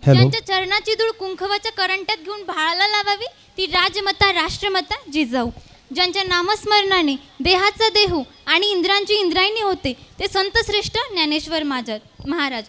ज्यांच्या चरणाची धूळ कुंकवाच्या करंट्यात घेऊन भाळाला लावावी ती राजमाता राष्ट्रमाता जिजाऊ. ज्यांच्या नामस्मरणाने देहाचा देहू आणि इंद्रांची इंद्रायणी होते ते संतश्रेष्ठ ज्ञानेश्वर महाराज.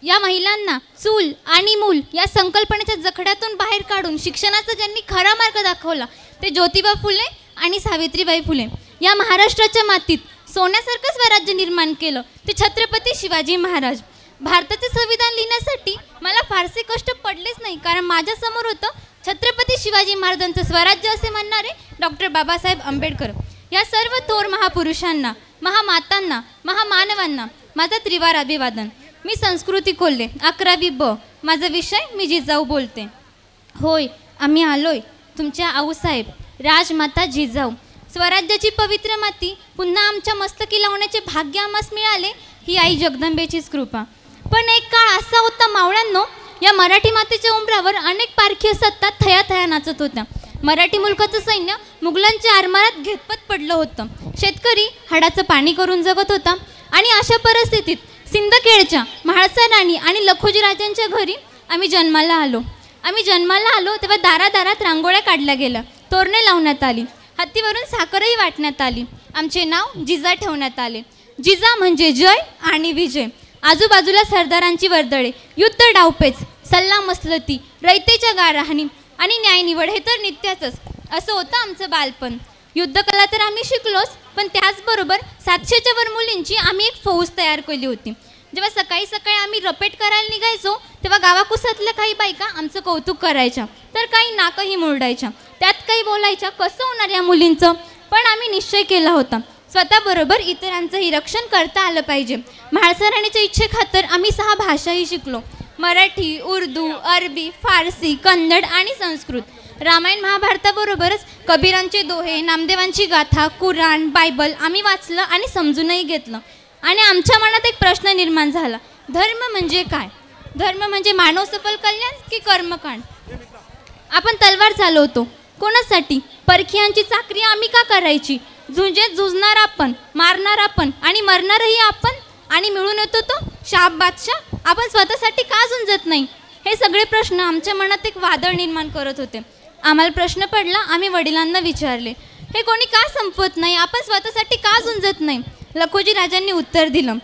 या महिलांना चूल आणि मूल या संकल्पनेच्या जखड्यातून बाहेर काढून शिक्षणाचा ज्यांनी खरा मार्ग दाखवला ते ज्योतिबा फुले आणि सावित्रीबाई फुले. या महाराष्ट्राच्या मातीत सोन्यासारखं स्वराज्य निर्माण केलं ते छत्रपती शिवाजी महाराज. भारताचे संविधान लिहिण्यासाठी मला फारसे कष्ट पडलेच नाही, कारण माझ्यासमोर होतं छत्रपती शिवाजी महाराजांचं स्वराज्य असे म्हणणारे डॉक्टर बाबासाहेब आंबेडकर. या सर्व थोर महापुरुषांना, महामातांना, महामानवांना माझा त्रिवार अभिवादन. मी संस्कृती कोल्हे, 11वी ब. माझा विषय मी जिजाऊ बोलते. होय, आम्ही आलोय तुमच्या आऊसाहेब राजमाता जिजाऊ. स्वराज्याची पवित्र माती पुन्हा आमच्या मस्तकी लावण्याचे भाग्य आम्हास मिळाले ही आई जगदंबेचीच कृपा. पण एक काळ असा होता मावळ्यांनो, या मराठी मातेच्या उंबरावर अनेक पारखी सत्ता थया थया नाचत होत्या. मराठी मुलकाचं सैन्य मुघलांच्या आरमारात घेतपत पडलं होतं. शेतकरी हाडाचं पाणी करून जगत होता. आणि अशा परिस्थितीत सिंदखेडच्या म्हाळसा राणी आणि लखोजी राजांच्या घरी आम्ही जन्माला आलो तेव्हा दारादारात रांगोळ्या काढल्या गेल्या, तोरणे लावण्यात आली, हत्तीवरून साखरही वाटण्यात आली. आमचे नाव जिजा ठेवण्यात आले. जिजा म्हणजे जय आणि विजय. आजूबाजूला सरदारांची वर्दळे, युद्ध डावपेच, सल्ला मसलती, रयतेच्या गारहाणी आणि न्यायनिवड हे तर नित्याचंच. असं होतं आमचं बालपण. युद्धकला तर आम्ही शिकलोच, पण त्याचबरोबर 700च्या वर मुलींची आम्ही एक फौज तयार केली होती. जेव्हा सकाळी सकाळी आम्ही रपेट करायला निघायचो तेव्हा गावाकुसातल्या काही बायका आमचं कौतुक करायच्या, तर काही नाकही मुरडायच्या. त्यात काही बोलायच्या कसं होणार या मुलींचं. पण आम्ही निश्चय केला होता स्वतःबरोबर इतरांचंही रक्षण करता आलं पाहिजे. म्हाळसा राणीच्या इच्छेखातर आम्ही 6 भाषाही शिकलो: मराठी, उर्दू, अरबी, फारसी, कन्नड आणि संस्कृत. रामायण महाभारताबरोबरच कबीरांचे दोहे, नामदेवांची गाथा, कुराण, बायबल आम्ही वाचलं आणि समजूनही घेतलं. आणि आमच्या मनात एक प्रश्न निर्माण झाला: धर्म म्हणजे काय? धर्म म्हणजे मानव सफल कल्याण की कर्मकांड? आपण तलवार चालवतो कोणासाठी? परखियांची चाकरी आम्ही का करायची? झुंजेत झुंजणार आपण, मारणार आपण आणि मरणारही आपण, आणि मिळून येतो तो शाह बादशाह. आपण स्वतःसाठी का झुंजत नाही? हे सगळे प्रश्न आमच्या मनात एक वादळ निर्माण करत होते. आम्हाला प्रश्न पडला. आम्ही वडिलांना विचारले, हे कोणी का संपवत नाही? आपण स्वतःसाठी का झुंजत नाही? लखोजी राजांनी उत्तर दिलं,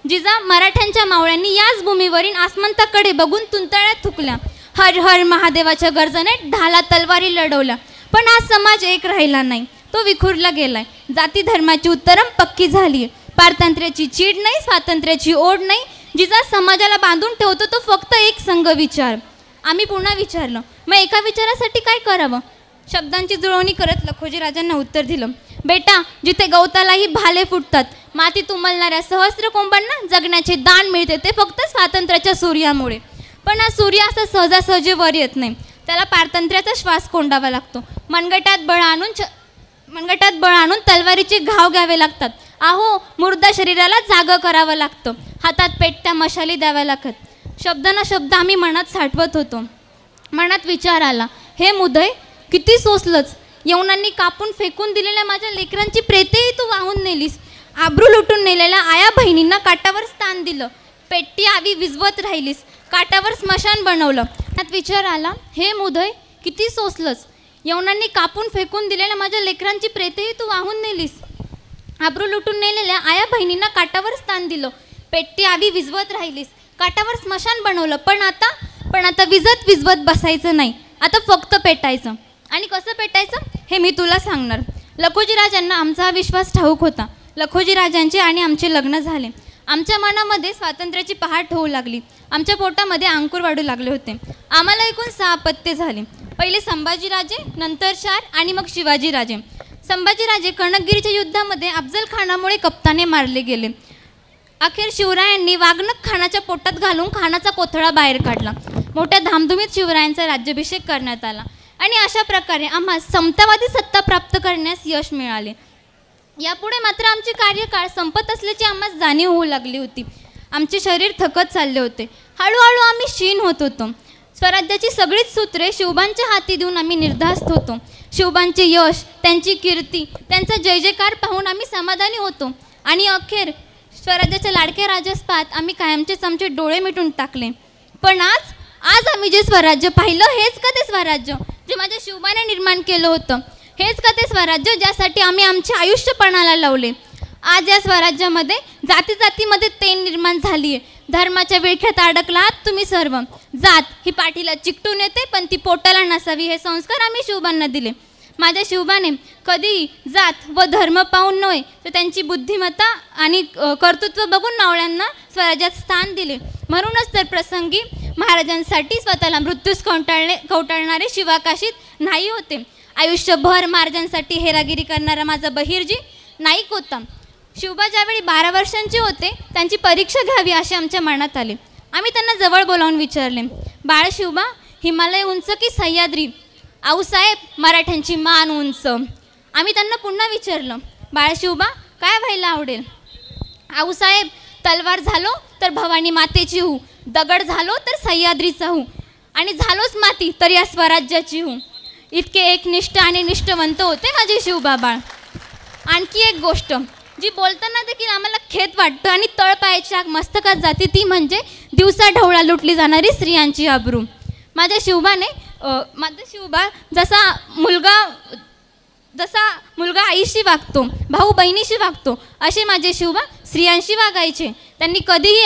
जिजा, मराठ्यांच्या मावळ्यांनी याच भूमीवरील आसमंताकडे बघून तुंतळ्यात थुकल्या. हर हर महादेवाच्या गर्जने ढाला तलवारी लढवल्या. पण हा समाज एक राहिला नाही, तो विखुरला गेलाय. जाती धर्माची उत्तरम पक्की झाली. पारतंत्र्याची चीड नाही, स्वातंत्र्याची ओढ नाही. जिजा समाजाला बांधून ठेवतो तो फक्त एक संघ विचार. आम्ही पुन्हा विचारलं, मग एका विचारासाठी काय करावं? शब्दांची जुळवणी करत लखोजी राजांना उत्तर दिलं, बेटा, जिथे गवतालाही भाले फुटतात, मातीत उमलणाऱ्या सहस्र कोंबांना जगण्याचे दान मिळते ते फक्त स्वातंत्र्याच्या सूर्यामुळे. पण हा सूर्य असा सहजासहजी वर येत नाही. त्याला पारतंत्र्याचा श्वास कोंडावा लागतो. मनगटात बळ आणून तलवारीचे घाव घ्यावे लागतात. आहो, मुर्दा शरीराला जागं करावं लागतं. हातात पेटत्या मशाली द्याव्या लागतात. शब्द ना शब्द आम्ही मनात साठवत होतो. मनात विचार आला, हे मुदय, किती सोसलंच. यवनांनी कापून फेकून दिलेल्या माझ्या लेकरांची प्रेतेही तू वाहून नेलीस. आब्रू लुटून नेलेल्या आया बहिणींना काटावर स्थान दिलं. पेट्टी आवी विजवत राहिलीस. काटावर स्मशान बनवलं. त्यात विचार आला, हे मुदय, किती सोसलंच. यवनांनी कापून फेकून दिलेल्या माझ्या लेकरांची प्रेतेही तू वाहून नेलीस. आब्रू लुटून नेलेल्या आया बहिणींना काटावर स्थान दिलं. पेट्टी आवी विजवत राहिलीस. काटावर स्मशान बनवलं. पण आता विजवत बसायचं नाही. आता फक्त पेटायचं. आणि कसं पेटायचं हे मी तुला सांगणार. लखोजी राजांना आमचा हा विश्वास ठाऊक होता. लखोजी राजांचे आणि आमचे लग्न झाले. आमच्या मनामध्ये स्वातंत्र्याची पहाट होऊ लागली. आमच्या पोटामध्ये अंकुर वाढू लागले होते. आम्हाला एकूण 6 अपत्ये झाले. पहिले संभाजीराजे, नंतर 4 आणि मग शिवाजीराजे. संभाजीराजे कर्णगिरीच्या युद्धामध्ये अफजल खानामुळे कप्ताने मारले गेले. अखेर शिवरायांनी वाघनख खानाच्या पोटात घालून खानाचा कोथळा बाहेर काढला. मोठ्या धामधुमीत शिवरायांचा राज्याभिषेक करण्यात आला. आणि अशा प्रकारे आम्हाला समतावादी सत्ता प्राप्त करण्यास यश मिळाले. यापुढे मात्र आमचे कार्यकाळ संपत असल्याची आम्हाला जाणीव होऊ लागली होती. आमचे शरीर थकत चालले होते. हळूहळू आम्ही क्षीण होत होतो. स्वराज्याची सगळीच सूत्रे शिवबांच्या हाती देऊन आम्ही निर्धास्त होतो. शिवबांचे यश, त्यांची कीर्ती, त्यांचा जय जयकार पाहून आम्ही समाधानी होतो. आणि अखेर स्वराज्याच्या लाडक्या राजास पाहत आम्ही कायमचेच आमचे डोळे मिटून टाकले. पण आज आम्ही जे स्वराज्य पाहिलं हेच का ते स्वराज्य जे माझ्या शिवबाने निर्माण केलं होतं, हेच का ते स्वराज्य ज्यासाठी आम्ही आमचे आयुष्य पणाला लावले. आज या स्वराज्यामध्ये जातीमध्ये तेन निर्माण झाली आहे. धर्माच्या विळख्यात अडकला आहात तुम्ही सर्व. जात ही पाठीला चिकटून येते पण ती पोटाला नसावी हे संस्कार आम्ही शिवबांना दिले. माझ्या शिवबाने कधी जात व धर्म पाहून नव्हे तर त्यांची बुद्धिमत्ता आणि कर्तृत्व बघून मावळ्यांना स्वराज्यात स्थान दिले. म्हणूनच तर प्रसंगी महाराजांसाठी स्वतःला मृत्यूस कवटाळणारे शिवाकाशीत नाही होते. आयुष्यभर महाराजांसाठी हेरागिरी करणारा माझा बहिर्जी नाईक होता. शिवबा ज्यावेळी 12 वर्षांचे होते त्यांची परीक्षा घ्यावी असे आमच्या मनात आले. आम्ही त्यांना जवळ बोलावून विचारले, बाळ शिवबा, हिमालय उंच की सह्याद्री? आऊसाहेब, मराठ्यांची मान उंच. आम्ही त्यांना पुन्हा विचारलं, बाळ शिवबा, काय व्हायला आवडेल? आऊसाहेब, तलवार झालो तर भवानी मातेची हू, दगड झालो तर सह्याद्रीचा हू, आणि झालोच माती तर या स्वराज्याची हू. इतके एकनिष्ठ आणि निष्ठवंत होते माझे शिवबा बाळ. आणखी एक गोष्ट जी बोलताना देखील आम्हाला खेद वाटतं आणि तळपायाच्या मस्तकात जाते ती म्हणजे दिवसा ढवळा लुटली जाणारी स्त्रियांची अब्रू. माझा शिवबा जसा मुलगा आईशी वागतो, भाऊ बहिणीशी वागतो, असे माझे शिवबा स्त्रियांशी वागायचे. त्यांनी कधीही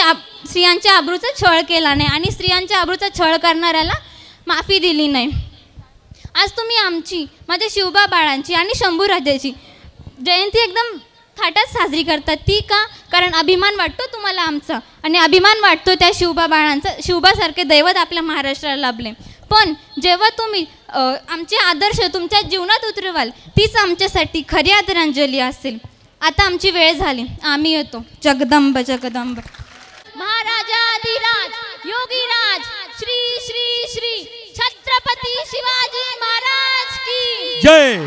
स्त्रियांच्या अब्रूचा छळ केला नाही आणि स्त्रियांच्या अब्रूचा छळ करणाऱ्याला माफी दिली नाही. आज तुम्ही आमची, माझ्या शिवबा बाळांची आणि शंभूराजाची जयंती एकदम थाटात साजरी करतात. ती का? कारण अभिमान वाटतो तुम्हाला आमचा आणि अभिमान वाटतो त्या शिवबा बाळांचा. शिवबासारखे दैवत आपल्या महाराष्ट्राला लाभले. पण जेव्हा तुम्ही आमचे आदर्श तुमच्या जीवनात उतरवाल तीच आमच्यासाठी खरी आदरांजली असेल. आता आमची वेळ झाली, आम्ही येतो. जगदंब जगदंब. महाराजाधिराज योगीराज श्री श्री श्री छत्रपती शिवाजी महाराज की जय.